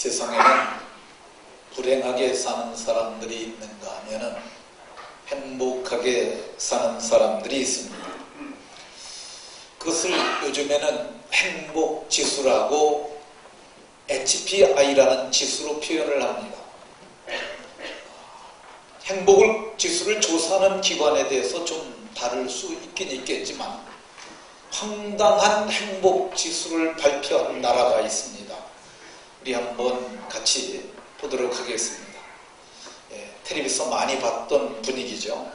세상에는 불행하게 사는 사람들이 있는가 하면은 행복하게 사는 사람들이 있습니다. 그것을 요즘에는 행복지수라고 HPI라는 지수로 표현을 합니다. 행복을 지수를 조사하는 기관에 대해서 좀 다를 수 있긴 있겠지만 황당한 행복지수를 발표하는 나라가 있습니다. 우리 한번 같이 보도록 하겠습니다. 텔레비에서 많이 봤던 분위기죠.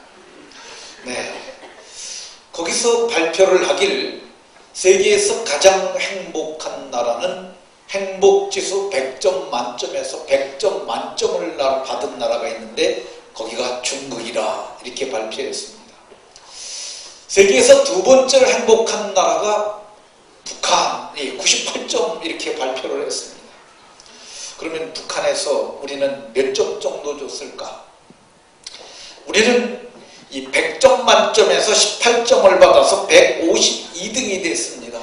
거기서 발표를 하길 세계에서 가장 행복한 나라는 행복지수 100점 만점에서 100점 만점을 받은 나라가 있는데 거기가 중국이라 이렇게 발표했습니다. 세계에서 두 번째로 행복한 나라가 북한이 98점 이렇게 발표를 했습니다. 그러면 북한에서 우리는 몇 점 정도 줬을까? 우리는 이 100점 만점에서 18점을 받아서 152등이 됐습니다.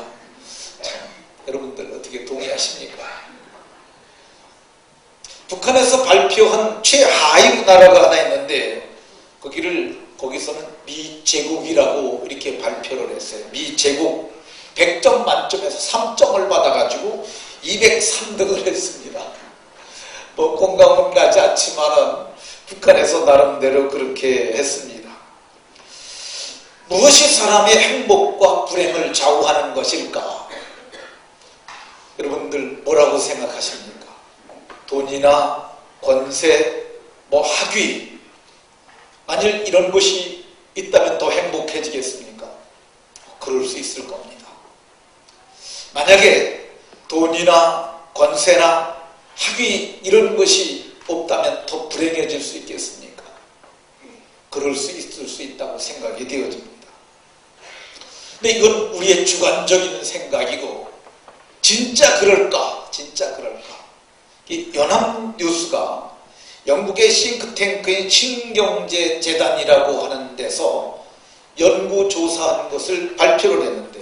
참, 여러분들 어떻게 동의하십니까? 북한에서 발표한 최하위 나라가 하나 있는데 거기서는 미제국이라고 이렇게 발표를 했어요. 미제국 100점 만점에서 3점을 받아가지고 203등을 했습니다. 공감은 가지 않지만은 북한에서 나름대로 그렇게 했습니다. 무엇이 사람의 행복과 불행을 좌우하는 것일까? 여러분들 뭐라고 생각하십니까? 돈이나 권세, 학위, 만일 이런 것이 있다면 더 행복해지겠습니까? 그럴 수 있을 겁니다. 만약에 돈이나 권세나 학위 이런 것이 없다면 더 불행해질 수 있겠습니까? 그럴 수 있을 수 있다고 생각이 되어집니다. 근데 이건 우리의 주관적인 생각이고 진짜 그럴까? 진짜 그럴까? 이 연합뉴스가 영국의 싱크탱크인 신경제재단이라고 하는 데서 연구조사한 것을 발표를 했는데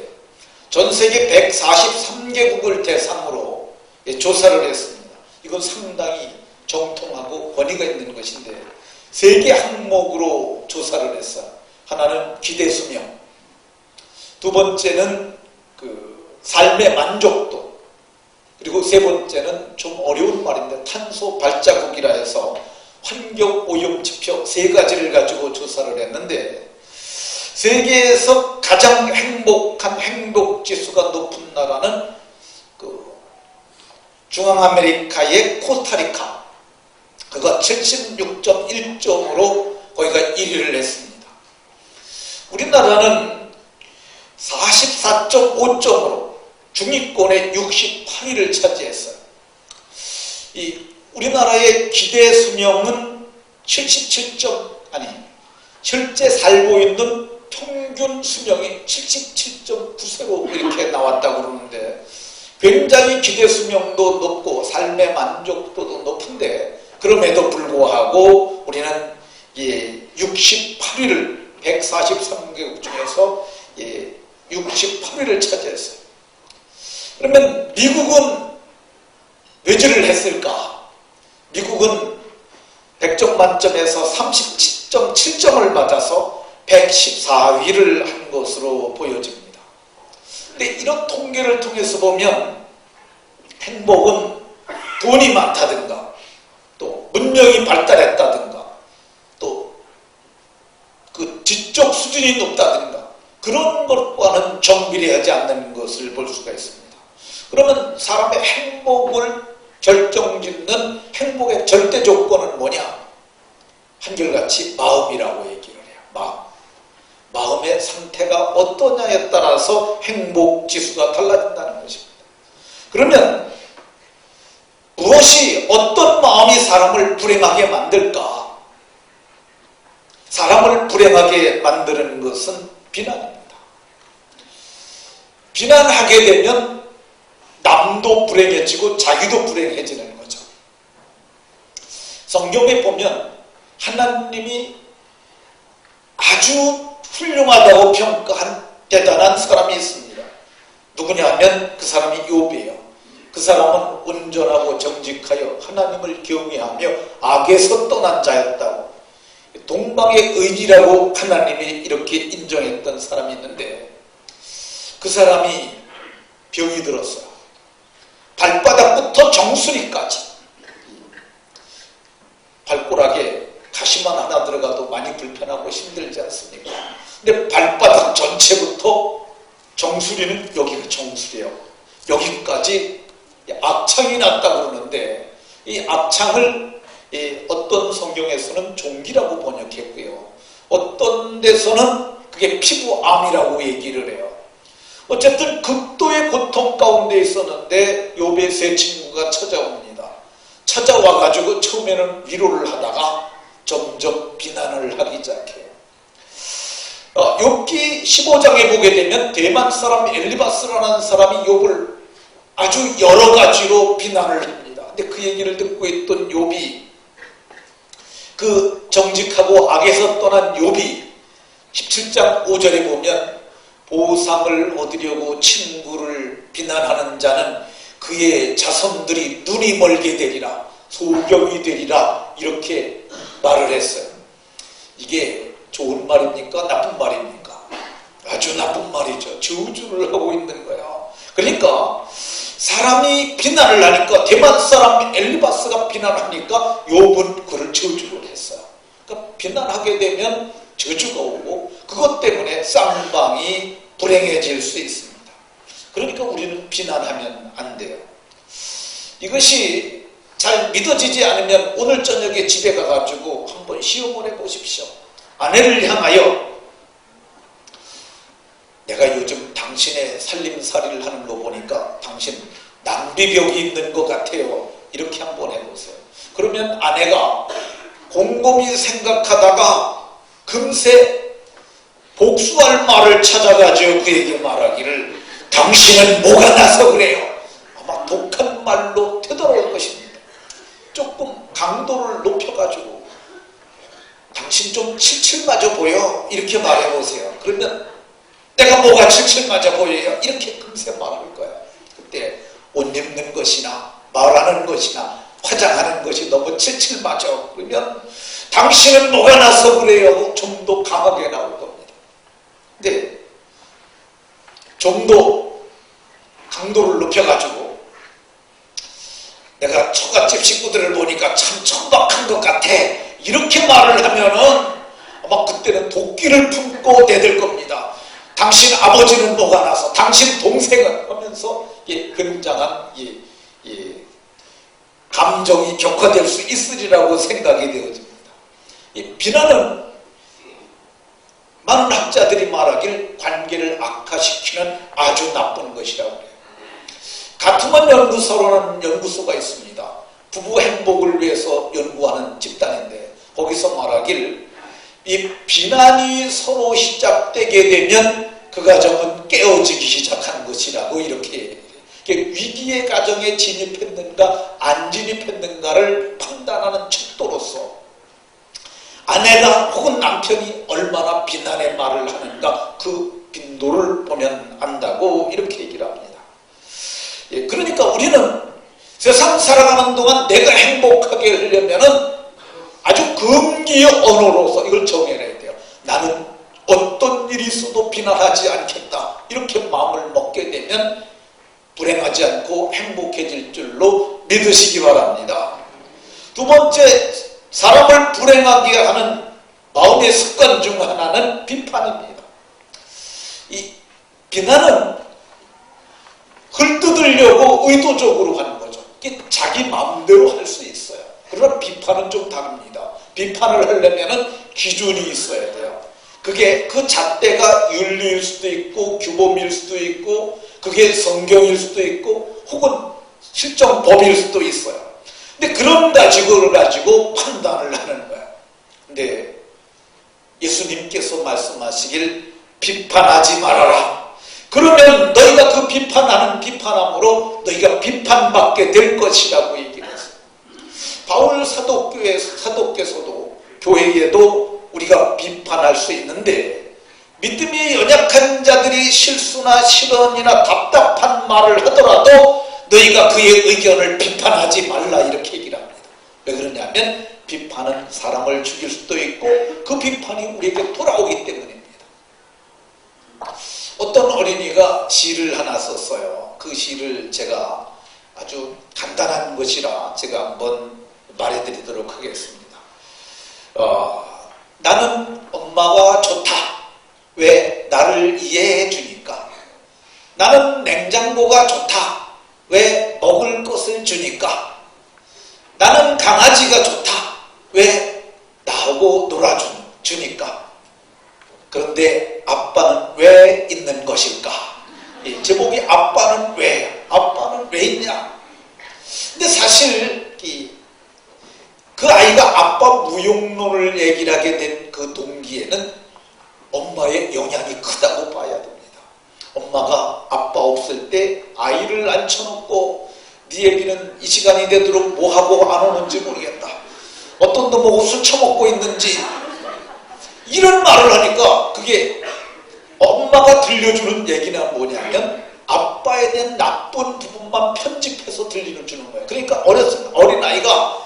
전 세계 143개국을 대상으로 조사를 했습니다. 이건 상당히 정통하고 권위가 있는 것인데 세 개 항목으로 조사를 했어요. 하나는 기대수명, 두 번째는 삶의 만족도, 그리고 세 번째는 좀 어려운 말인데 탄소 발자국이라 해서 환경오염지표 세 가지를 가지고 조사를 했는데 세계에서 가장 행복한 행복지수가 높은 나라는 중앙아메리카의 코스타리카, 그가 76.1점으로 거기가 1위를 했습니다. 우리나라는 44.5점으로 중위권의 68위를 차지했어요. 우리나라의 기대 수명은 77점, 실제 살고 있는 평균 수명이 77.9세로 이렇게 나왔다고 그러는데 굉장히 기대 수명도 높고 삶의 만족도도 높은데 그럼에도 불구하고 우리는 68위를 143개국 중에서 68위를 차지했어요. 그러면 미국은 외주를 했을까? 미국은 100점 만점에서 37.7점을 받아서 114위를 한 것으로 보여집니다. 근데 이런 통계를 통해서 보면 행복은 돈이 많다든가 또 문명이 발달했다든가 또 그 지적 수준이 높다든가 그런 것과는 정비례하지 않는 것을 볼 수가 있습니다. 그러면 사람의 행복을 결정짓는 행복의 절대 조건은 뭐냐? 한결같이 마음이라고 얘기를 해요. 마음의 상태가 어떠냐에 따라서 행복지수가 달라진다는 것입니다. 그러면 무엇이 어떤 마음이 사람을 불행하게 만들까? 사람을 불행하게 만드는 것은 비난입니다. 비난하게 되면 남도 불행해지고 자기도 불행해지는 거죠. 성경에 보면 하나님이 아주 훌륭하다고 평가한 대단한 사람이 있습니다. 누구냐 하면 그 사람이 욥이에요. 그 사람은 온전하고 정직하여 하나님을 경외하며 악에서 떠난 자였다고. 동방의 의인이라고 하나님이 이렇게 인정했던 사람이 있는데, 그 사람이 병이 들었어요. 발바닥부터 정수리까지 발가락에 가시만 하나 들어가도 많이 불편하고 힘들지 않습니까? 근데 발바닥 전체부터, 정수리는 여기가 정수리예요. 여기까지 악창이 났다고 그러는데, 이 악창을 어떤 성경에서는 종기라고 번역했고요, 어떤 데서는 그게 피부암이라고 얘기를 해요. 어쨌든 극도의 고통 가운데 있었는데 욥의 세 친구가 찾아옵니다. 찾아와가지고 처음에는 위로를 하다가 점점 비난을 하기 시작해요. 욥기 15장에 보게 되면 대만 사람 엘리바스라는 사람이 욥을 아주 여러 가지로 비난을 합니다. 근데 그 얘기를 듣고 있던 욥이, 그 정직하고 악에서 떠난 욥이 17장 5절에 보면, 보상을 얻으려고 친구를 비난하는 자는 그의 자손들이 눈이 멀게 되리라, 소경이 되리라, 이렇게 말을 했어요. 이게 좋은 말입니까? 나쁜 말입니까? 아주 나쁜 말이죠. 저주를 하고 있는 거예요. 그러니까 사람이 비난을 하니까, 대만 사람 엘리바스가 비난하니까 욥은 그를 저주를 했어요. 그러니까 비난하게 되면 저주가 오고, 그것 때문에 쌍방이 불행해질 수 있습니다. 그러니까 우리는 비난하면 안 돼요. 이것이 잘 믿어지지 않으면 오늘 저녁에 집에 가가지고 한번 시험을 해보십시오. 아내를 향하여, 내가 요즘 당신의 살림살이를 하는 거 보니까 당신 낭비벽이 있는 것 같아요, 이렇게 한번 해보세요. 그러면 아내가 곰곰이 생각하다가 금세 복수할 말을 찾아가지고 그에게 말하기를, 당신은 뭐가 나서 그래요? 아마 독한 말로 되돌아올 것입니다. 조금 강도를 높여가지고, 당신 좀 칠칠맞아 보여, 이렇게 말해보세요. 그러면 내가 뭐가 칠칠맞아 보여요? 이렇게 금세 말할 거야. 그때 옷 입는 것이나 말하는 것이나 화장하는 것이 너무 칠칠맞아, 그러면 당신은 뭐가 나서 그래요? 좀 더 강하게 나올 겁니다. 근데 좀 더 강도를 높여가지고, 내가 처갓집 식구들을 보니까 참 천박한 것 같아, 이렇게 말을 하면은 아마 그때는 도끼를 품고 내들 겁니다. 당신 아버지는 뭐가 나서, 당신 동생은, 하면서 굉장한 감정이 격화될 수 있으리라고 생각이 되어집니다. 비난은 많은 학자들이 말하길 관계를 악화시키는 아주 나쁜 것이라고 해요. 가트만 연구소라는 연구소가 있습니다. 부부 행복을 위해서 연구하는 집단인데, 거기서 말하길, 이 비난이 서로 시작되게 되면 그 가정은 깨어지기 시작한 것이라고 이렇게 얘기해요. 위기의 가정에 진입했는가 안 진입했는가를 판단하는 척도로서 아내가 혹은 남편이 얼마나 비난의 말을 하는가, 그 빈도를 보면 안다고 이렇게 얘기를 합니다. 그러니까 우리는 세상 살아가는 동안 내가 행복하게 하려면은 아주 금기의 언어로서 이걸 정해내야 돼요. 나는 어떤 일이 있어도 비난하지 않겠다, 이렇게 마음을 먹게 되면 불행하지 않고 행복해질 줄로 믿으시기 바랍니다. 두 번째, 사람을 불행하게 하는 마음의 습관 중 하나는 비판입니다. 이 비난은 헐뜯으려고 의도적으로 하는 거죠. 이게 자기 마음대로 할 수 있어요. 그러나 비판은 좀 다릅니다. 비판을 하려면 기준이 있어야 돼요. 그게 그 잣대가 윤리일 수도 있고 규범일 수도 있고 그게 성경일 수도 있고 혹은 실정 법일 수도 있어요. 근데 그런 가지고를 가지고 판단을 하는 거야. 근데 예수님께서 말씀하시길 비판하지 말아라. 그러면 너희가 그 비판하는 비판함으로 너희가 비판받게 될 것이라고 얘기를 했어요. 바울 사도께서도 교회에도 우리가 비판할 수 있는데 믿음이 연약한 자들이 실수나 실언이나 답답한 말을 하더라도 너희가 그의 의견을 비판하지 말라 이렇게 얘기를 합니다. 왜 그러냐면 비판은 사람을 죽일 수도 있고 그 비판이 우리에게 돌아오기 때문입니다. 어떤 어린이가 시를 하나 썼어요. 그 시를 제가 아주 간단한 것이라 제가 한번 말해드리도록 하겠습니다. 나는 엄마가 좋다. 왜? 나를 이해해 주니까. 나는 냉장고가 좋다. 왜? 먹을 것을 주니까. 나는 강아지가 좋다. 왜? 나하고 놀아주니까. 그런데 아빠는 왜 있는 것일까? 제목이 아빠는 왜? 아빠는 왜 있냐? 근데 사실 그 아이가 아빠 무용론을 얘기를 하게 된 그 동기에는 엄마의 영향이 크다고 봐야 됩니다. 엄마가 아빠 없을 때 아이를 앉혀놓고 네 애기는 이 시간이 되도록 뭐하고 안 오는지 모르겠다. 어떤 놈하고 술 처먹고 있는지 이런 말을 하니까 그게 엄마가 들려주는 얘기는 뭐냐면 아빠에 대한 나쁜 부분만 편집해서 들려주는 거예요. 그러니까 어린아이가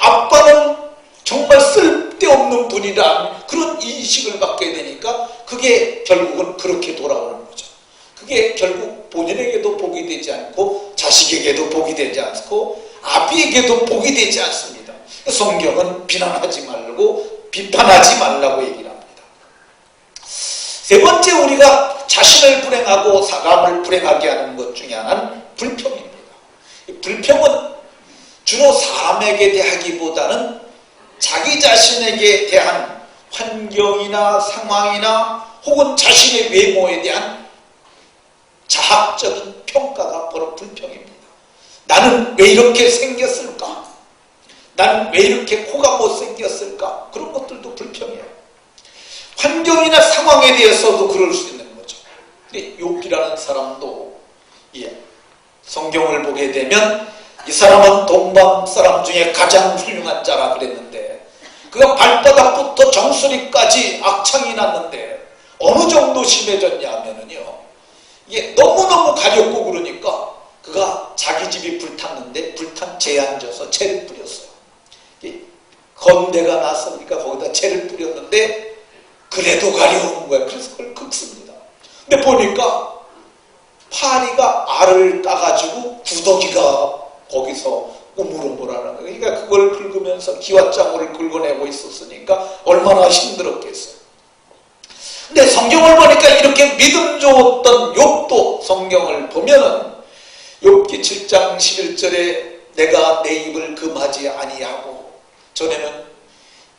아빠는 정말 쓸데없는 분이란 그런 인식을 갖게 되니까 그게 결국은 그렇게 돌아오는 거죠. 그게 결국 본인에게도 복이 되지 않고 자식에게도 복이 되지 않고 아비에게도 복이 되지 않습니다. 성경은 비난하지 말고 비판하지 말라고 얘기를 합니다. 세 번째, 우리가 자신을 불행하고 사람을 불행하게 하는 것 중에 하나는 불평입니다. 불평은 주로 사람에게 대하기보다는 자기 자신에게 대한 환경이나 상황이나 혹은 자신의 외모에 대한 자학적인 평가가 바로 불평입니다. 나는 왜 이렇게 생겼을까? 나는 왜 이렇게 코가 못생겼을까? 그런 것들도 불평이에요. 환경이나 상황에 대해서도 그럴 수 있는 거죠. 근데 욥이라는 사람도 성경을 보게 되면 이 사람은 동방 사람 중에 가장 훌륭한 자라 그랬는데 그가 발바닥부터 정수리까지 악창이 났는데 어느 정도 심해졌냐 하면은요, 이게 너무너무 가렵고 그러니까 그가 자기 집이 불탔는데 불탄 재에 앉아서 채를 뿌렸어요. 건대가 났으니까 거기다 채를 뿌렸는데 그래도 가려운 거야. 그래서 그걸 긁습니다. 근데 보니까 파리가 알을 따가지고 구더기가 거기서 우물우물하는 거예요. 그러니까 그걸 긁으면서 기왓장어를 긁어내고 있었으니까 얼마나 힘들었겠어요. 근데 성경을 보니까 이렇게 믿음 좋았던 욥도 성경을 보면은 욥기 7장 11절에 내가 내 입을 금하지 아니하고, 전에는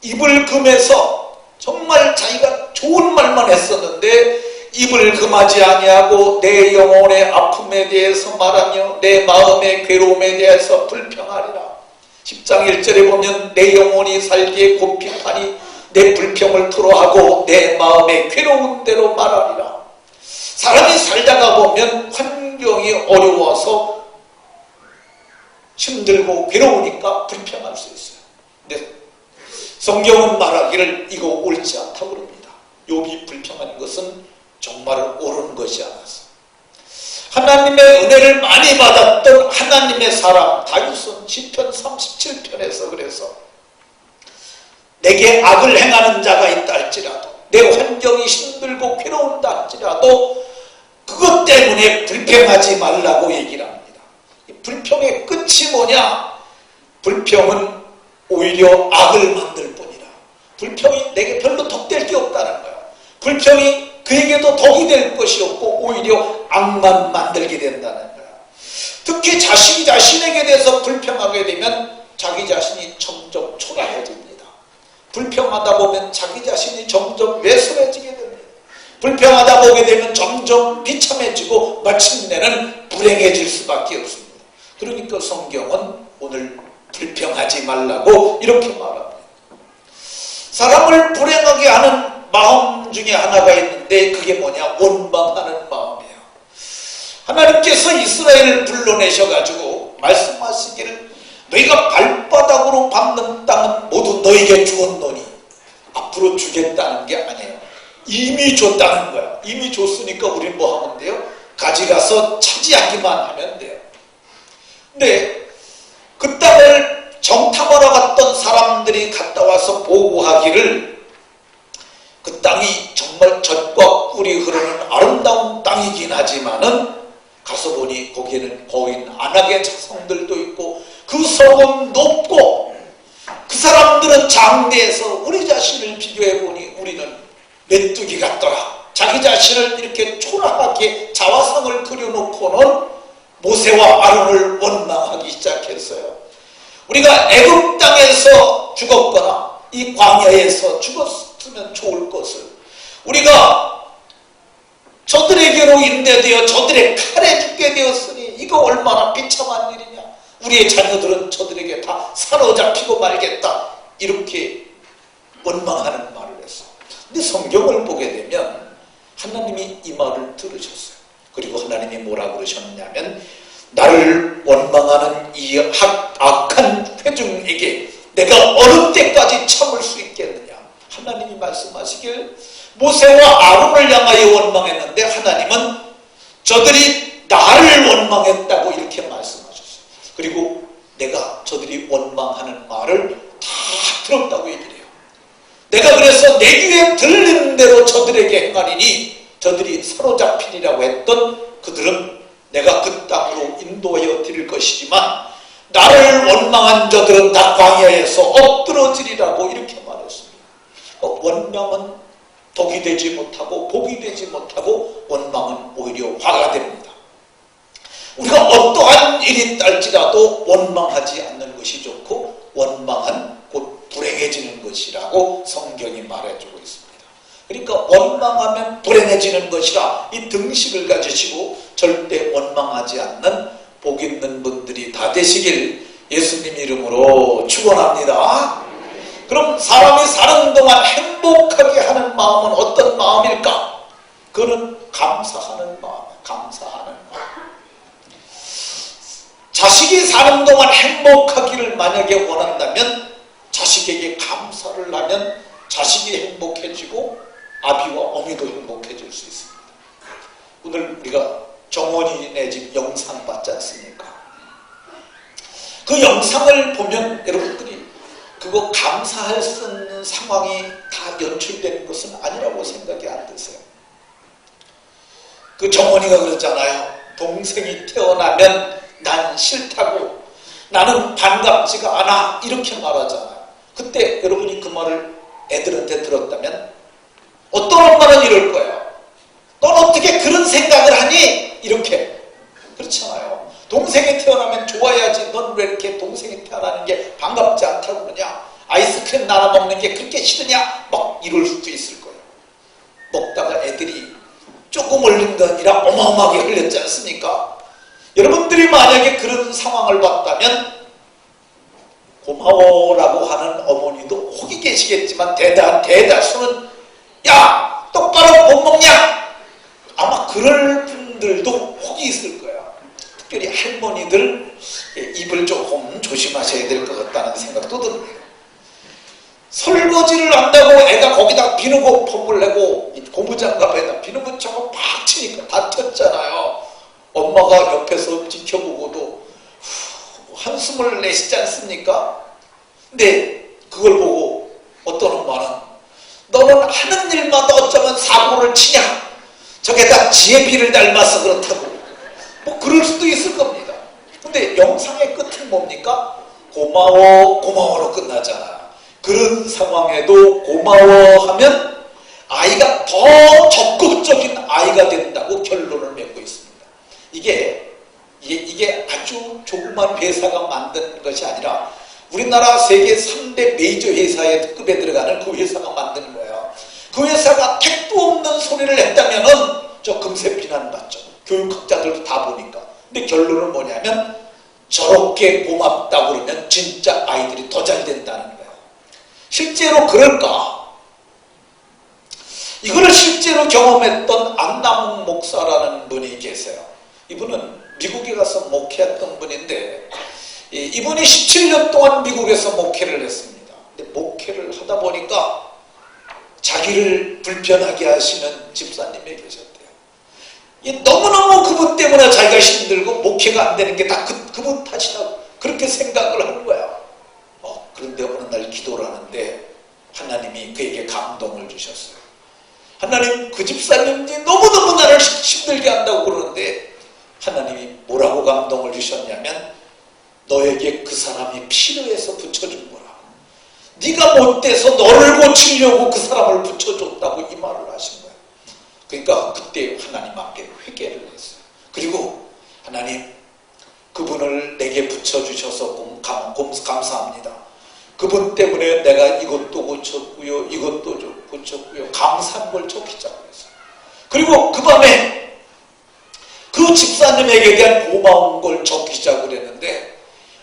입을 금해서 정말 자기가 좋은 말만 했었는데 입을 금하지 아니하고 내 영혼의 아픔에 대해서 말하며 내 마음의 괴로움에 대해서 불평하리라. 10장 1절에 보면 내 영혼이 살기에 곤핍하니 내 불평을 토로하고 내 마음의 괴로운 대로 말하리라. 사람이 살다가 보면 환경이 어려워서 힘들고 괴로우니까 불평할 수 있어요. 근데 성경은 말하기를 이거 옳지 않다고 그럽니다. 욥이 불평하는 것은 정말 옳은 것이 않아서. 하나님의 은혜를 많이 받았던 하나님의 사람 다윗은 시편 37편에서 그래서 내게 악을 행하는 자가 있다 할지라도, 내 환경이 힘들고 괴로운다 할지라도 그것 때문에 불평하지 말라고 얘기를 합니다. 불평의 끝이 뭐냐? 불평은 오히려 악을 만들 뿐이라. 불평이 내게 별로 덕될 게 없다는 거야. 불평이 그에게도 덕이 될 것이 없고 오히려 악만 만들게 된다는 거야. 특히 자신이 자신에게 대해서 불평하게 되면 자기 자신이 점점 초라해집니다. 불평하다 보면 자기 자신이 점점 외소해지게 됩니다. 불평하다 보게 되면 점점 비참해지고 마침내는 불행해질 수밖에 없습니다. 그러니까 성경은 오늘 불평하지 말라고 이렇게 말합니다. 사람을 불행하게 하는 마음 중에 하나가 있는데 그게 뭐냐? 원망하는 마음이에요. 하나님께서 이스라엘을 불러내셔가지고 말씀하시기를 너희가 발바닥으로 밟는 땅은 모두 너희에게 주었노니, 앞으로 주겠다는 게 아니에요. 이미 줬다는 거야. 이미 줬으니까 우리는 뭐 하면 돼요? 가져가서 차지하기만 하면 돼요. 근데 그 땅을 정탐하러 갔던 사람들이 갔다 와서 보고하기를 그 땅이 정말 젖과 꿀이 흐르는 아름다운 땅이긴 하지만은 가서 보니 거기에는 거인 안악의 자성들도 있고 그 성은 높고 그 사람들은 장대해서 우리 자신을 비교해 보니 우리는 메뚜기 같더라. 자기 자신을 이렇게 초라하게 자화상을 그려놓고는 모세와 아론을 원망하기 시작했어요. 우리가 애굽 땅에서 죽었거나 이 광야에서 죽었으면 좋을 것을 우리가 저들에게로 인내되어 저들의 칼에 죽게 되었으니 이거 얼마나 비참한 일이냐. 우리의 자녀들은 저들에게 다 사로잡히고 말겠다. 이렇게 원망하는 말을 했어. 근데 성경을 보게 되면 하나님이 이 말을 들으셨어요. 그리고 하나님이 뭐라 그러셨냐면 나를 원망하는 이 악한 회중에게 내가 어느 때까지 참을 수 있겠느냐. 하나님이 말씀하시길 모세와 아론을 향하여 원망했는데 하나님은 저들이 나를 원망했다고 이렇게 말씀하셨어요. 그리고 내가 저들이 원망하는 말을 다 들었다고 얘기를 해요. 내가 그래서 내 귀에 들리는 대로 저들에게 행하리니 저들이 사로잡히리라고 했던 그들은 내가 그 땅으로 인도하여 드릴 것이지만 나를 원망한 저들은 다 광야에서 엎드러지리라고 이렇게 말했습니다. 원망은 덕이 되지 못하고 복이 되지 못하고 원망은 오히려 화가 됩니다. 우리가 어떠한 일이 딸지라도 원망하지 않는 것이 좋고 원망은 곧 불행해지는 것이라고 성경이 말해주고 있습니다. 그러니까 원망하면 불행해지는 것이라 이 등식을 가지시고 절대 원망하지 않는 복 있는 분들이 다 되시길 예수님 이름으로 축원합니다. 그럼 사람이 사는 동안 행복하게 하는 마음은 어떤 마음일까? 그는 감사하는 마음, 감사하는 마음. 자식이 사는 동안 행복하기를 만약에 원한다면 자식에게 감사를 하면 자식이 행복해지고 아비와 어미도 행복해질 수 있습니다. 오늘 우리가 정원이네 집 영상 봤지 않습니까? 그 영상을 보면 여러분들이 그거 감사할 수 있는 상황이 다 연출되는 것은 아니라고 생각이 안 드세요. 그 정원이가 그랬잖아요. 동생이 태어나면 난 싫다고, 나는 반갑지가 않아, 이렇게 말하잖아요. 그때 여러분이 그 말을 애들한테 들었다면 어떤 엄마는 이럴 거예요. 넌 어떻게 그런 생각을 하니? 이렇게. 그렇잖아요. 동생이 태어나면 좋아야지. 넌 왜 이렇게 동생이 태어나는 게 반갑지 않다고 그러냐? 아이스크림 나눠 먹는 게 그렇게 싫으냐? 막 이럴 수도 있을 거예요. 먹다가 애들이 조금 흘린 게 아니라 어마어마하게 흘렸지 않습니까? 여러분들이 만약에 그런 상황을 봤다면 고마워라고 하는 어머니도 혹이 계시겠지만 대다수는 야! 똑바로 못 먹냐? 아마 그럴 분들도 혹이 있을 거예요. 특별히 할머니들 입을 조금 조심하셔야 될 것 같다는 생각도 듭니다. 설거지를 한다고 애가 거기다 비누고 폼을 내고 고무장갑에다 비누 붙여서 팍 치니까 다 튀었잖아요. 엄마가 옆에서 지켜보고도 한숨을 내시지 않습니까? 근데 그걸 보고 어떤 엄마는 너는 하는 일마다 어쩌면 사고를 치냐? 저게다 지혜비를 닮아서 그렇다고. 뭐 그럴 수도 있을 겁니다. 근데 영상의 끝은 뭡니까? 고마워로 끝나잖아요. 그런 상황에도 고마워하면 아이가 더 적극적인 아이가 된다고 결론을 맺고 있습니다. 이게 아주 조그만 회사가 만든 것이 아니라 우리나라 세계 3대 메이저 회사의 특급에 들어가는 그 회사가 만든 거예요. 그 회사가 택도 없는 소리를 했다면은 저 금세 비난받죠. 교육학자들도 다 보니까. 근데 결론은 뭐냐면 저렇게 고맙다고 그러면 진짜 아이들이 더 잘 된다는 거예요. 실제로 그럴까? 이거를 실제로 경험했던 안남 목사라는 분이 계세요. 이분은 미국에 가서 목회했던 분인데 이분이 17년 동안 미국에서 목회를 했습니다. 근데 목회를 하다 보니까 자기를 불편하게 하시는 집사님이 계셨대요. 너무너무 그분 때문에 자기가 힘들고 목회가 안 되는 게 다 그분 탓이라고 그렇게 생각을 하는 거야. 그런데 어느 날 기도를 하는데 하나님이 그에게 감동을 주셨어요. 하나님, 그 집사님이 너무너무 나를 힘들게 한다고 그러는데 하나님이 뭐라고 감동을 주셨냐면 너에게 그 사람이 필요해서 붙여준 거라. 네가 못돼서 너를 고치려고 그 사람을 붙여줬다고 이 말을 하신 거야. 그러니까 그때 하나님 앞에 회개를 했어요. 그리고 하나님, 그분을 내게 붙여주셔서 감사합니다. 그분 때문에 내가 이것도 고쳤고요, 이것도 고쳤고요, 감사한 걸 적히자고 했어요. 그리고 그 밤에 그 집사님에게 대한 고마운 걸 적히자고 그랬는데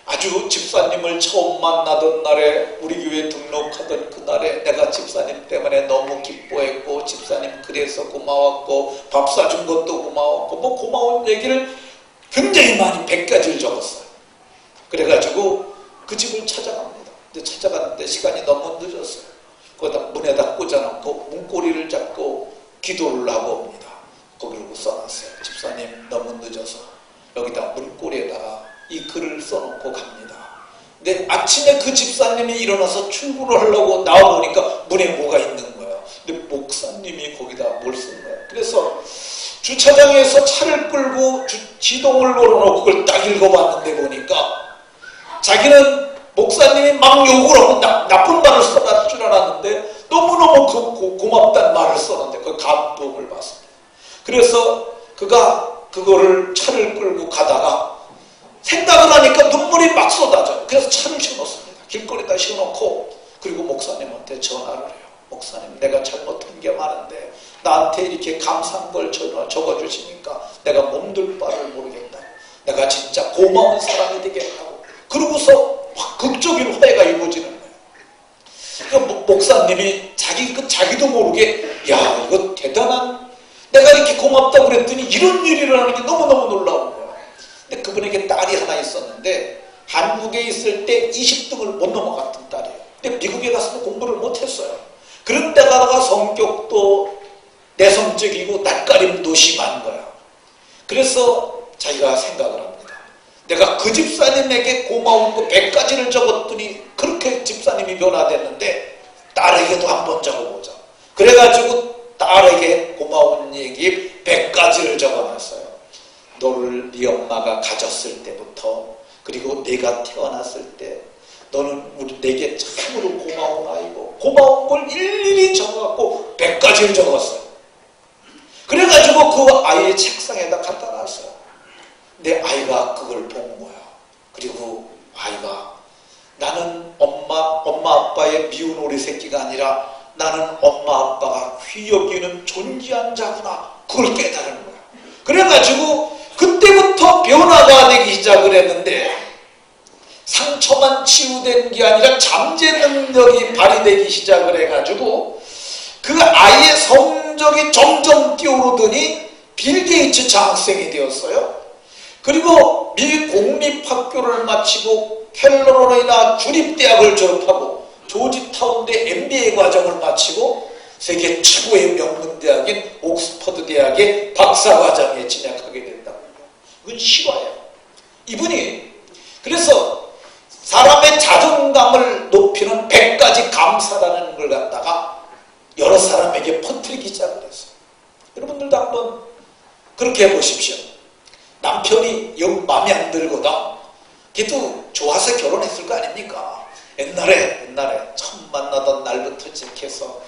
아주 집사님을 처음 만나던 날에 우리 교회 등록하던 그날에 내가 집사님 때문에 너무 기뻐했고 집사님 그래서 고마웠고 밥 사준 것도 고마웠고 뭐 고마운 얘기를 굉장히 많이 100가지를 적었어요. 그래가지고 그 집을 찾아갑니다. 근데 찾아갔는데 시간이 너무 늦었어요. 거기다 문에다 꽂아놓고 문고리를 잡고 기도를 하고 옵니다. 거기로 써놨어요. 집사님 너무 늦어서 여기다 문고리에다가 이 글을 써놓고 갑니다. 근데 아침에 그 집사님이 일어나서 출근을 하려고 나와보니까 문에 뭐가 있는 거예요. 근데 목사님이 거기다 뭘 쓴 거예요. 그래서 주차장에서 차를 끌고 지동을 걸어놓고 그걸 딱 읽어봤는데 보니까 자기는 목사님이 막 욕을 하고 나쁜 말을 써놨을 줄 알았는데 너무너무 고맙다는 말을 썼는데 그 감동을 받습니다. 그래서 그가 그거를 차를 끌고 가다가 생각을 하니까 눈물이 막 쏟아져요. 그래서 차를 세워놓습니다. 길거리에다 세워놓고 그리고 목사님한테 전화를 해요. 목사님, 내가 잘못한 게 많은데 나한테 이렇게 감사한 걸 적어주시니까 내가 몸둘 바를 모르겠다. 내가 진짜 고마운 사람이 되겠다고. 그러고서 확 극적인 화해가 이루어지는 거예요. 그러니까 목사님이 자기도 모르게 야, 이거 대단한, 내가 이렇게 고맙다고 그랬더니 이런 일이 일어나는 게 너무너무 놀라운 거예요. 근데 그분에게 딸이 하나 있었는데 한국에 있을 때 20등을 못 넘어갔던 딸이에요. 근데 미국에 가서는 공부를 못했어요. 그런 데다가 성격도 내성적이고 낯가림도 심한 거야. 그래서 자기가 생각을 합니다. 내가 그 집사님에게 고마운 거 100가지를 적었더니 그렇게 집사님이 변화됐는데 딸에게도 한번 적어보자. 그래가지고 딸에게 고마운 얘기 100가지를 적어놨어요. 너를 네 엄마가 가졌을 때부터 그리고 내가 태어났을 때 너는 내게 참으로 고마운 아이고 고마운 걸 일일이 적어갖고 100가지를 적었어요. 그래가지고 그 아이의 책상에다 갖다 놨어요. 내 아이가 그걸 본 거야. 그리고 아이가 나는 엄마 아빠의 미운 오리 새끼가 아니라 나는 엄마 아빠가 휘여기는 존귀한 자구나. 그걸 깨달은 거야. 그래가지고 그때부터 변화가 되기 시작을 했는데 상처만 치유된 게 아니라 잠재 능력이 발휘되기 시작을 해가지고 그 아이의 성적이 점점 뛰어오르더니 빌 게이츠 장학생이 되었어요. 그리고 미 공립학교를 마치고 캘로라이나 주립대학을 졸업하고 조지타운대 MBA 과정을 마치고 세계 최고의 명문대학인 옥스퍼드 대학의 박사과정에 진학하게 된다고 해요. 이건 실화예요. 이분이 그래서 사람의 자존감을 높이는 100가지 감사라는 걸 갖다가 여러 사람에게 퍼뜨리기 시작을 했어요. 여러분들도 한번 그렇게 해보십시오. 남편이 영 마음에 안 들거든. 걔도 좋아서 결혼했을 거 아닙니까? 옛날에 처음 만나던 날부터 시작해서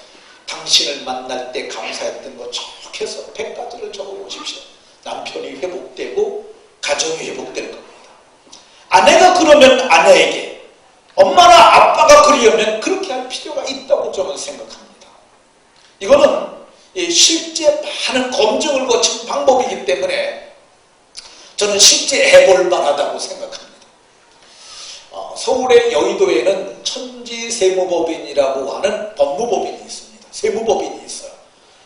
당신을 만날 때 감사했던 거 쭉 해서 100가지를 적어보십시오. 남편이 회복되고 가정이 회복될 겁니다. 아내가 그러면 아내에게, 엄마나 아빠가 그러려면 그렇게 할 필요가 있다고 저는 생각합니다. 이거는 실제 많은 검증을 거친 방법이기 때문에 저는 실제 해볼 만하다고 생각합니다. 서울의 여의도에는 천지세무법인이라고 하는 법무법인이 있습니다. 세무법인이 있어요.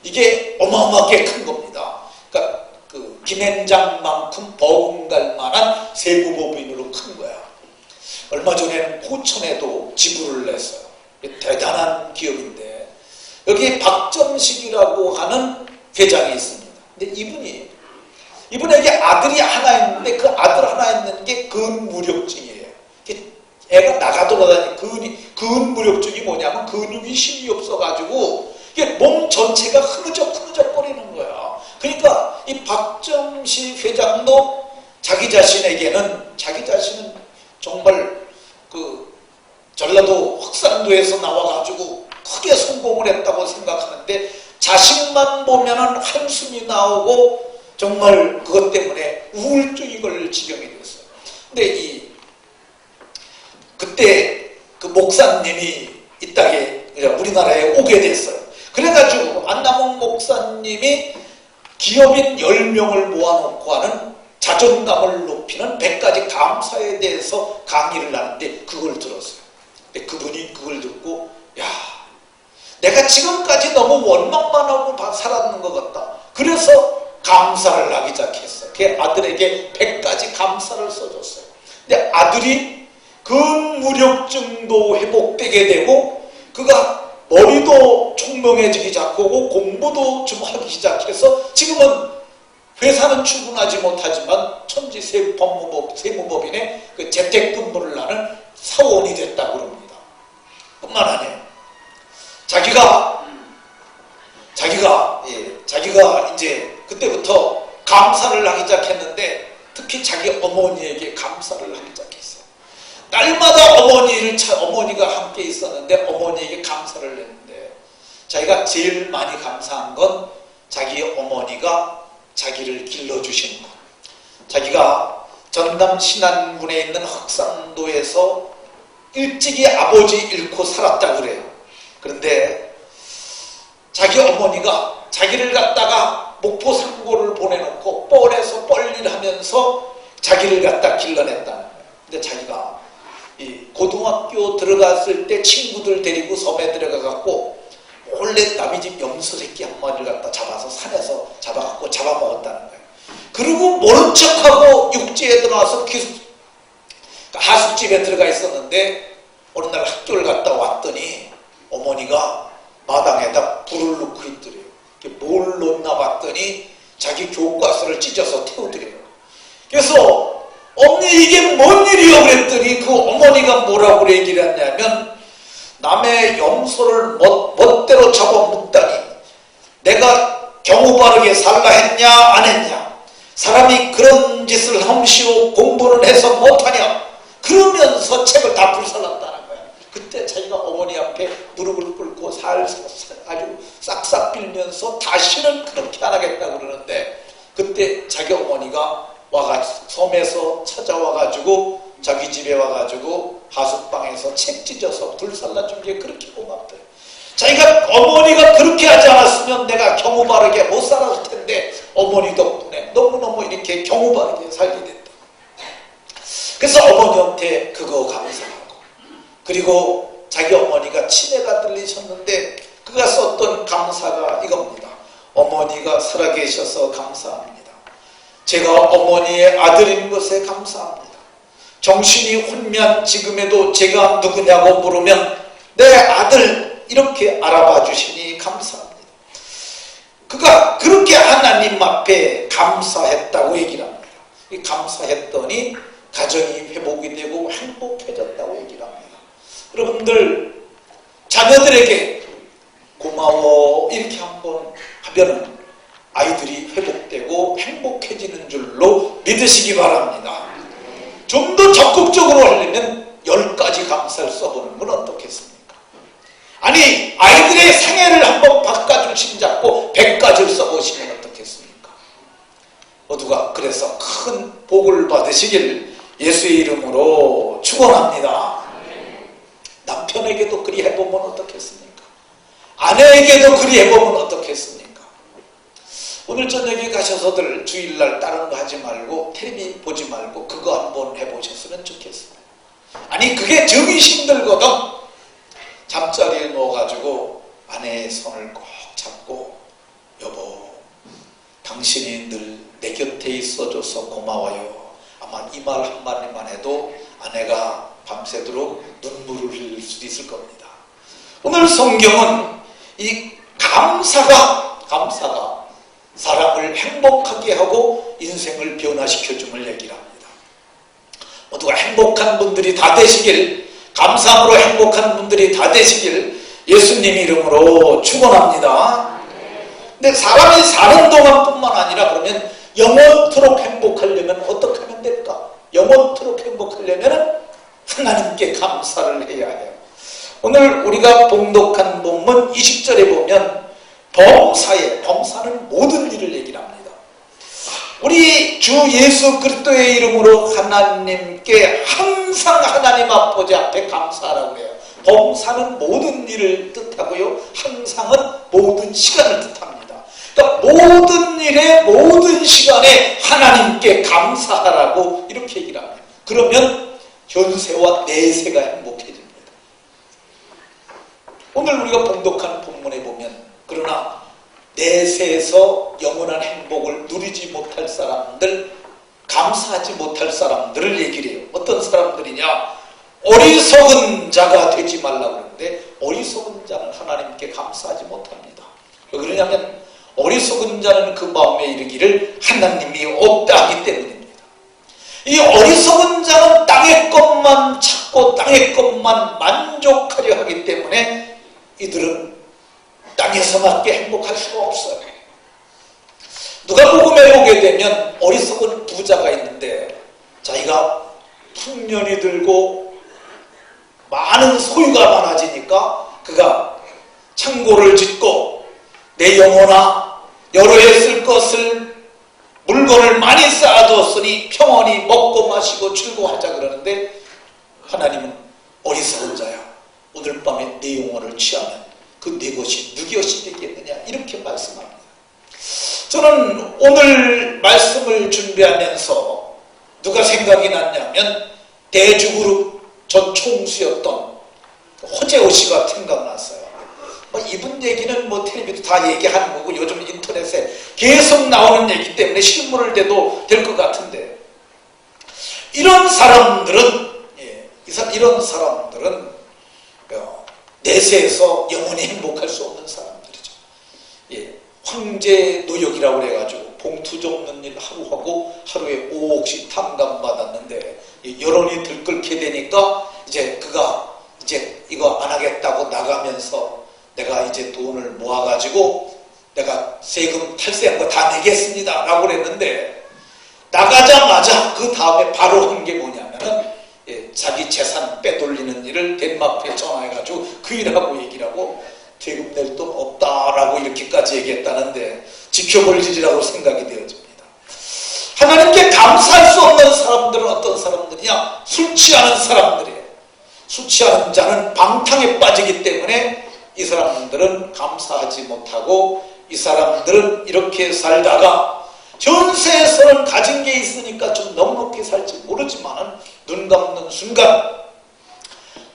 이게 어마어마하게 큰 겁니다. 그러니까 그 김앤장만큼 버금갈 만한 세무법인으로 큰 거야. 얼마 전에는 포천에도 지부를 냈어요. 대단한 기업인데 여기 박정식이라고 하는 회장이 있습니다. 근데 이분이 이분에게 아들이 하나 있는데 그 아들 하나 있는 게 근무력증이에요. 애가 나가 돌아다니는 근무력증이 뭐냐면 근육이 힘이 없어가지고 이게 몸 전체가 흐느적거리는 거야. 그러니까 이 박정식 회장도 자기 자신은 정말 그 전라도 확산도에서 나와가지고 크게 성공을 했다고 생각하는데 자식만 보면은 한숨이 나오고 정말 그것 때문에 우울증이 걸릴 지경이 되었어요. 근데 그때 그 목사님이 이 땅에 우리나라에 오게 됐어요. 그래가지고 안남홍 목사님이 기업인 10명을 모아놓고 하는 자존감을 높이는 100가지 감사에 대해서 강의를 하는데 그걸 들었어요. 근데 그분이 그걸 듣고 야, 내가 지금까지 너무 원망만 하고 살았는 것 같다. 그래서 감사를 하기 시작했어요. 그 아들에게 100가지 감사를 써줬어요. 근데 아들이 근무력증도 회복되게 되고 그가 머리도 총명해지기 시작하고 공부도 좀 하기 시작해서 지금은 회사는 출근하지 못하지만 천지 세무법인의 그 재택근무를 하는 사원이 됐다고 그럽니다. 뿐만 아니에요. 자기가 이제 그때부터 감사를 하기 시작했는데 특히 자기 어머니에게 감사를 하기 시작했어요. 날마다 어머니가 함께 있었는데 어머니에게 감사를 했는데 자기가 제일 많이 감사한 건 자기 어머니가 자기를 길러주신 것. 자기가 전남 신안군에 있는 흑산도에서 일찍이 아버지 잃고 살았다고 그래요. 그런데 자기 어머니가 자기를 갖다가 목포 상고를 보내놓고 뻘에서 뻘일 하면서 자기를 갖다 길러냈다는 거예요. 근데 자기가 이 고등학교 들어갔을 때 친구들 데리고 섬에 들어가갖고 원래 남의 집 염소 새끼 한 마리를 갖다 잡아서 산에서 잡아갖고 잡아먹었다는 거예요. 그리고 모른 척하고 육지에 들어와서 하숙집에 들어가 있었는데 어느 날 학교를 갔다 왔더니 어머니가 마당에다 불을 놓고 있더래요. 뭘 놓나 봤더니 자기 교과서를 찢어서 태우더래요. 그래서 어머니 이게 뭔 일이요? 그랬더니 그 어머니가 뭐라고 얘기를 했냐면 남의 염소를 멋대로 잡아먹다니 내가 경우 바르게 살라 했냐 안 했냐, 사람이 그런 짓을 함시로 공부를 해서 못하냐, 그러면서 책을 다 불살랐다는 거야. 그때 자기가 어머니 앞에 무릎을 꿇고 아주 싹싹 빌면서 다시는 그렇게 안 하겠다고 그러는데 그때 자기 어머니가 와가지고 섬에서 찾아와가지고 자기 집에 와가지고 하숙방에서 책 찢어서 불살라준 게 그렇게 고맙대. 자기가 어머니가 그렇게 하지 않았으면 내가 경우 바르게 못 살았을 텐데 어머니 덕분에 너무너무 이렇게 경우 바르게 살게 됐다. 그래서 어머니한테 그거 감사하고, 그리고 자기 어머니가 치매가 들리셨는데 그가 썼던 감사가 이겁니다. 어머니가 살아계셔서 감사합니다. 제가 어머니의 아들인 것에 감사합니다. 정신이 혼미한 지금에도 제가 누구냐고 물으면 내 아들 이렇게 알아봐 주시니 감사합니다. 그가 그렇게 하나님 앞에 감사했다고 얘기를 합니다. 감사했더니 가정이 회복이 되고 행복해졌다고 얘기를 합니다. 여러분들 자녀들에게 고마워 이렇게 한번 하면은 아이들이 회복되고 행복해지는 줄로 믿으시기 바랍니다. 좀 더 적극적으로 하려면 10가지 감사를 써보는 건 어떻겠습니까? 아니 아이들의 생애를 한번 바꿔주신 잡고 100가지를 써보시면 어떻겠습니까? 모두가 그래서 큰 복을 받으시길 예수의 이름으로 축원합니다. 남편에게도 그리 해보면 어떻겠습니까? 아내에게도 그리 해보면 어떻겠습니까? 오늘 저녁에 가셔서들 주일날 다른 거 하지 말고 텔레비 보지 말고 그거 한번 해보셨으면 좋겠습니다. 아니 그게 정이 힘들거든. 잠자리에 누워가지고 아내의 손을 꼭 잡고 여보 당신이 늘 내 곁에 있어줘서 고마워요. 아마 이 말 한마디만 해도 아내가 밤새도록 눈물을 흘릴 수도 있을 겁니다. 오늘 성경은 이 감사가 사람을 행복하게 하고 인생을 변화시켜줌을 얘기를 합니다. 모두가 행복한 분들이 다 되시길, 감사함으로 행복한 분들이 다 되시길 예수님 이름으로 축원합니다. 근데 사람이 사는 동안뿐만 아니라 그러면 영원토록 행복하려면 어떻게 하면 될까? 영원토록 행복하려면 하나님께 감사를 해야 해요. 오늘 우리가 봉독한 본문 20절에 보면 범사는 모든 일을 얘기를 합니다. 우리 주 예수 그리스도의 이름으로 하나님께 항상 하나님 아버지 앞에 감사하라고 해요. 범사는 모든 일을 뜻하고요, 항상은 모든 시간을 뜻합니다. 그러니까 모든 일에 모든 시간에 하나님께 감사하라고 이렇게 얘기를 합니다. 그러면 현세와 내세가 행복해집니다. 오늘 우리가 봉독한 본문에 보면 그러나 내세에서 영원한 행복을 누리지 못할 사람들, 감사하지 못할 사람들을 얘기를 해요. 어떤 사람들이냐? 어리석은 자가 되지 말라고 그러는데 어리석은 자는 하나님께 감사하지 못합니다. 왜 그러냐면 어리석은 자는 그 마음에 이르기를 하나님이 없다 하기 때문입니다. 이 어리석은 자는 땅의 것만 찾고 땅의 것만 만족하려 하기 때문에 이들은 땅에서밖에 행복할 수가 없어요. 누가복음에 보게 되면 어리석은 부자가 있는데 자기가 풍년이 들고 많은 소유가 많아지니까 그가 창고를 짓고 내 영혼아 여러 해 쓸 것을 물건을 많이 쌓아두었으니 평안히 먹고 마시고 즐거워하자 그러는데 하나님은 어리석은 자야, 오늘 밤에 내 영혼을 취하면 그 내 것이 누구 것이 되겠느냐 이렇게 말씀합니다. 저는 오늘 말씀을 준비하면서 누가 생각이 났냐면 대주그룹 전 총수였던 허재호 씨가 생각났어요. 이분 얘기는 텔레비도 다 얘기하는 거고 요즘 인터넷에 계속 나오는 얘기 때문에 신문을 대도 될 것 같은데 이런 사람들은 내세에서 영원히 행복할 수 없는 사람들이죠. 황제 노역이라고 해가지고 봉투 접는 일 하루 하고 하루에 5억씩 탕감받았는데 여론이 들끓게 되니까 이제 그가 이거 안 하겠다고 나가면서 내가 이제 돈을 모아가지고 내가 세금 탈세한 거 다 내겠습니다 라고 그랬는데 나가자마자 그 다음에 바로 한 게 뭐냐면은 자기 재산 빼돌리는 일을 덴마크에 전화해가지고 그 일하고 얘기를 하고 세금 낼 돈 없다라고 이렇게까지 얘기했다는데 지켜볼 일이라고 생각이 되어집니다. 하나님께 감사할 수 없는 사람들은 어떤 사람들이냐? 술 취하는 사람들이에요. 술 취하는 자는 방탕에 빠지기 때문에 이 사람들은 감사하지 못하고 이 사람들은 이렇게 살다가 현세에서는 가진 게 있으니까 좀 넉넉히 살지 모르지만은 눈 감는 순간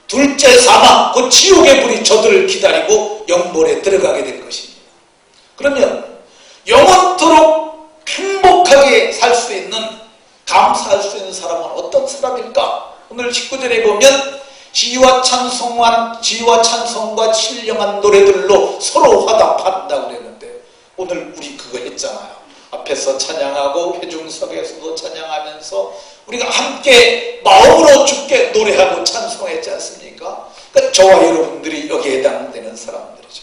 둘째 사망, 그 지옥의 불이 저들을 기다리고 영벌에 들어가게 될 것입니다. 그러면 영원토록 행복하게 살 수 있는, 감사할 수 있는 사람은 어떤 사람일까? 오늘 19절에 보면 지휘와 찬송과 신령한 노래들로 서로 화답한다고 그랬는데 오늘 우리 그거 했잖아요. 앞에서 찬양하고 회중석에서도 찬양하면서 우리가 함께 마음으로 주께 노래하고 찬송했지 않습니까? 그러니까 저와 여러분들이 여기에 해당되는 사람들이죠.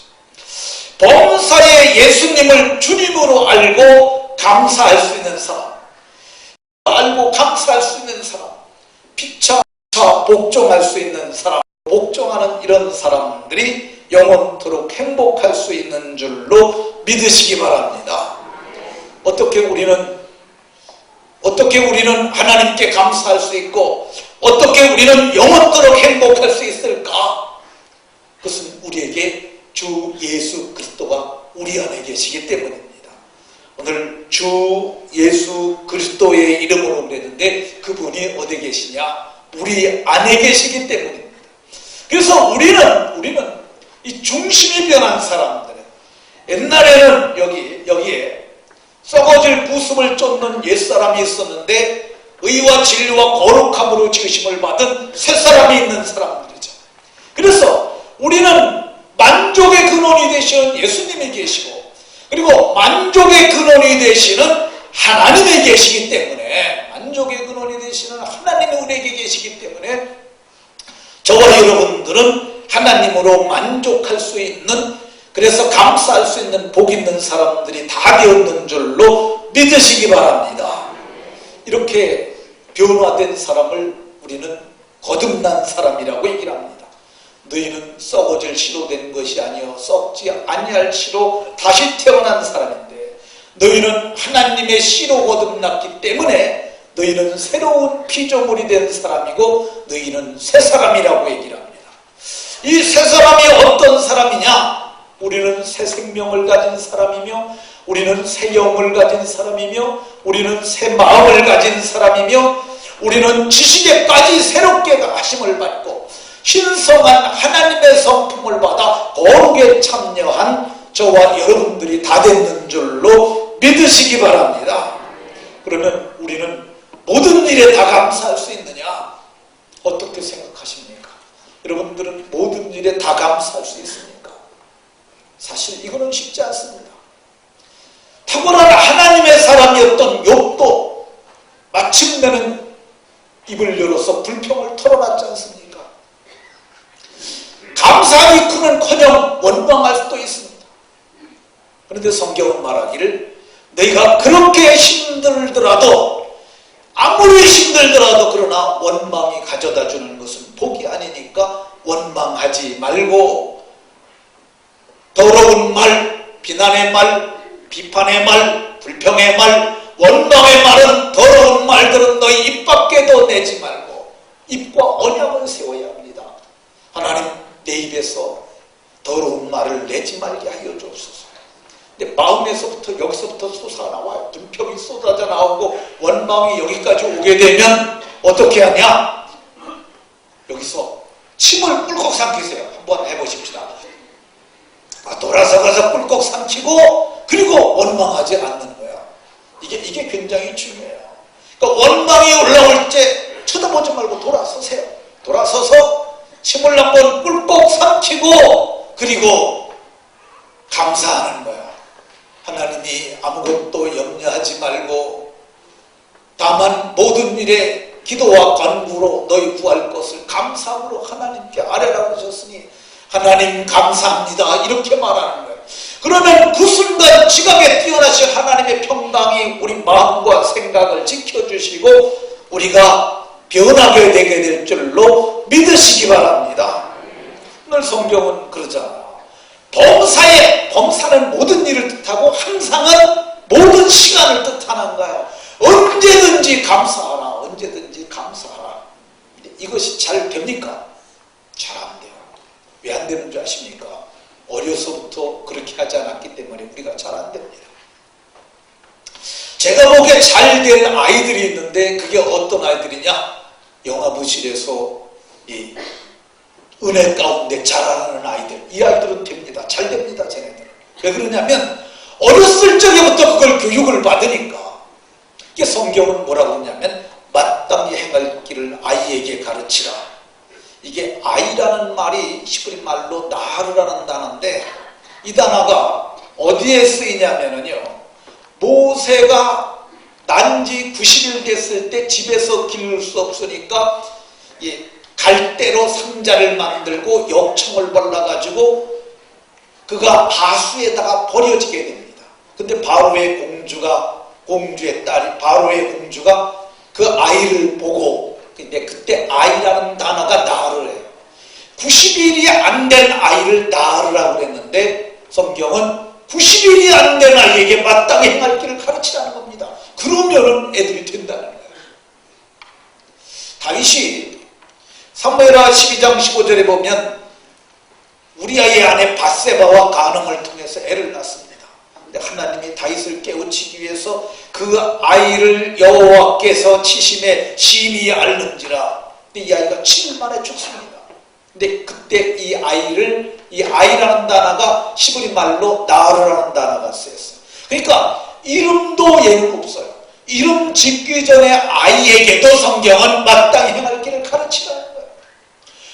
범사에 예수님을 주님으로 알고 감사할 수 있는 사람, 알고 감사할 수 있는 사람, 피차 복종할 수 있는 사람, 복종하는 이런 사람들이 영원토록 행복할 수 있는 줄로 믿으시기 바랍니다. 어떻게 우리는 하나님께 감사할 수 있고 어떻게 우리는 영원토록 행복할 수 있을까? 그것은 우리에게 주 예수 그리스도가 우리 안에 계시기 때문입니다. 오늘 주 예수 그리스도의 이름으로 그랬는데 그분이 어디 계시냐? 우리 안에 계시기 때문입니다. 그래서 우리는 이 중심이 변한 사람들은 옛날에는 여기에 썩어질 부습을 쫓는 옛사람이 있었는데 의와 진리와 거룩함으로 지으심을 받은 새사람이 있는 사람들이죠. 그래서 우리는 만족의 근원이 되신 예수님이 계시고 그리고 만족의 근원이 되시는 하나님에 계시기 때문에, 만족의 근원이 되시는 하나님의 우리에게 계시기 때문에 저와 여러분들은 하나님으로 만족할 수 있는, 그래서 감사할 수 있는 복 있는 사람들이 다 되었는 줄로 믿으시기 바랍니다. 이렇게 변화된 사람을 우리는 거듭난 사람이라고 얘기를 합니다. 너희는 썩어질 씨로 된 것이 아니요 썩지 아니할 씨로 다시 태어난 사람인데, 너희는 하나님의 씨로 거듭났기 때문에 너희는 새로운 피조물이 된 사람이고 너희는 새 사람이라고 얘기를 합니다. 이 새 사람이 어떤 사람이냐? 우리는 새 생명을 가진 사람이며, 우리는 새 영을 가진 사람이며, 우리는 새 마음을 가진 사람이며, 우리는 지식에까지 새롭게 하심을 받고 신성한 하나님의 성품을 받아 거룩에 참여한 저와 여러분들이 다 됐는 줄로 믿으시기 바랍니다. 그러면 우리는 모든 일에 다 감사할 수 있느냐? 어떻게 생각하십니까? 여러분들은 모든 일에 다 감사할 수 있습니까? 사실 이거는 쉽지 않습니다. 탁월한 하나님의 사람이었던 욥도 마침내는 입을 열어서 불평을 털어놨지 않습니까? 감사하기 크는커녕 원망할 수도 있습니다. 그런데 성경은 말하기를 너희가 그렇게 힘들더라도, 아무리 힘들더라도 그러나 원망이 가져다 주는 것은 복이 아니니까 원망하지 말고, 더러운 말, 비난의 말, 비판의 말, 불평의 말, 원망의 말은, 더러운 말들은 너희 입 밖에도 내지 말고 입과 언약을 세워야 합니다. 하나님, 내 입에서 더러운 말을 내지 말게 하여 주옵소서. 근데 마음에서부터, 여기서부터 솟아나와요. 불평이 쏟아져 나오고 원망이 여기까지 오게 되면 어떻게 하냐? 여기서 침을 꿀꺽 삼키세요. 한번 해보십시다. 돌아서 가서 꿀꺽 삼키고, 그리고 원망하지 않는 거야. 이게 굉장히 중요해요. 그러니까 원망이 올라올 때 쳐다보지 말고 돌아서세요. 돌아서서 침을 한번 꿀꺽 삼키고, 그리고 감사하는 거야. 하나님이 아무것도 염려하지 말고 다만 모든 일에 기도와 간구로 너희 구할 것을 감사함으로 하나님께 아뢰라고 하셨으니 하나님 감사합니다, 이렇게 말하는 거예요. 그러면 그 순간 지각에 뛰어나신 하나님의 평강이 우리 마음과 생각을 지켜주시고 우리가 변하게 되게 될 줄로 믿으시기 바랍니다. 오늘 성경은 그러잖아요. 범사는 모든 일을 뜻하고 항상은 모든 시간을 뜻하는 거예요. 언제든지 감사하라, 언제든지 감사하라. 이것이 잘 됩니까? 잘 안 돼요. 왜 안 되는 줄 아십니까? 어려서부터 그렇게 하지 않았기 때문에 우리가 잘 안 됩니다. 제가 보기에 잘 된 아이들이 있는데 그게 어떤 아이들이냐? 영화부실에서 이 은혜 가운데 자라나는 아이들, 이 아이들은 됩니다. 잘 됩니다, 쟤네들은. 왜 그러냐면 어렸을 적에부터 그걸 교육을 받으니까. 이게 성경은 뭐라고 하냐면 마땅히 행할 길을 아이에게 가르치라. 이게 아이라는 말이 히브리 말로 나르라는 단어인데, 이 단어가 어디에 쓰이냐면요, 모세가 난지 90일 됐을 때 집에서 기를 수 없으니까 갈대로 상자를 만들고 역청을 발라가지고 그가 바수에다가 버려지게 됩니다. 근데 바로의 공주의 딸이 바로의 공주가 그 아이를 보고, 근데 그때 아이라는 단어가 나르래요. 90일이 안 된 아이를 나르라고 그랬는데 성경은 90일이 안 된 아이에게 마땅히 행할 길을 가르치라는 겁니다. 그러면은 애들이 된다는 거예요. 다윗이 사무엘하 12장 15절에 보면 우리아의 아내 밧세바와 간음을 통해서 애를 낳습니다. 근데 하나님이 다윗을 깨우치기 위해서 그 아이를 여호와께서 치심에 심히 앓는지라. 근데 이 아이가 7일 만에 죽습니다. 근데 그때 이 아이라는 단어가 히브리 말로 나르라는 단어가 쓰였어요. 그러니까 이름도 얘는 없어요. 이름 짓기 전에 아이에게도 성경은 마땅히 행할 길을 가르치라는 거예요.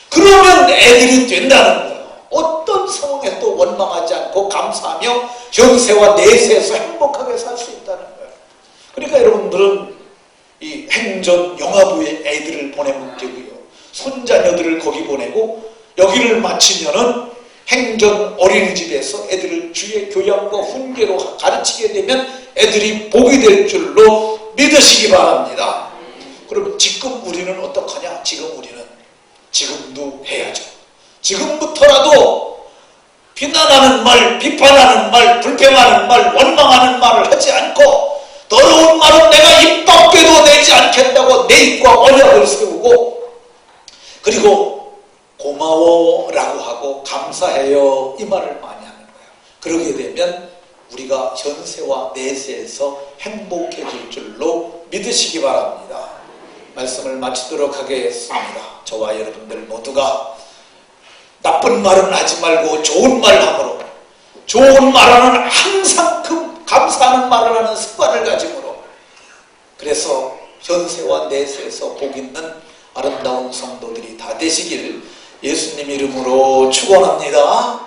그러면 애들이 된다는 거예요. 어떤 상황에도 때도 원망하지 않고 감사하며 현세와 내세에서 행복하게 살 수 있다는 거예요. 그러니까 여러분들은 이 행전 영화부에 애들을 보내면 되고요. 손자녀들을 거기 보내고 여기를 마치면은 행전 어린이집에서 애들을 주의 교양과 훈계로 가르치게 되면 애들이 복이 될 줄로 믿으시기 바랍니다. 그러면 지금 우리는 어떡하냐? 지금도 해야죠. 지금부터라도 비난하는 말, 비판하는 말, 불평하는 말, 원망하는 말을 하지 않고 더러운 말은 내가 입 밖에도 내지 않겠다고 내 입과 언약을 세우고 그리고 고마워라고 하고 감사해요 이 말을 많이 하는 거예요. 그러게 되면 우리가 현세와 내세에서 행복해질 줄로 믿으시기 바랍니다. 말씀을 마치도록 하겠습니다. 저와 여러분들 모두가 나쁜 말은 하지 말고 좋은 말 함으로 좋은 말하는 항상 감사하는 말을 하는 습관을 가짐으로 그래서 현세와 내세에서 복 있는 아름다운 성도들이 다 되시길 예수님 이름으로 축원합니다.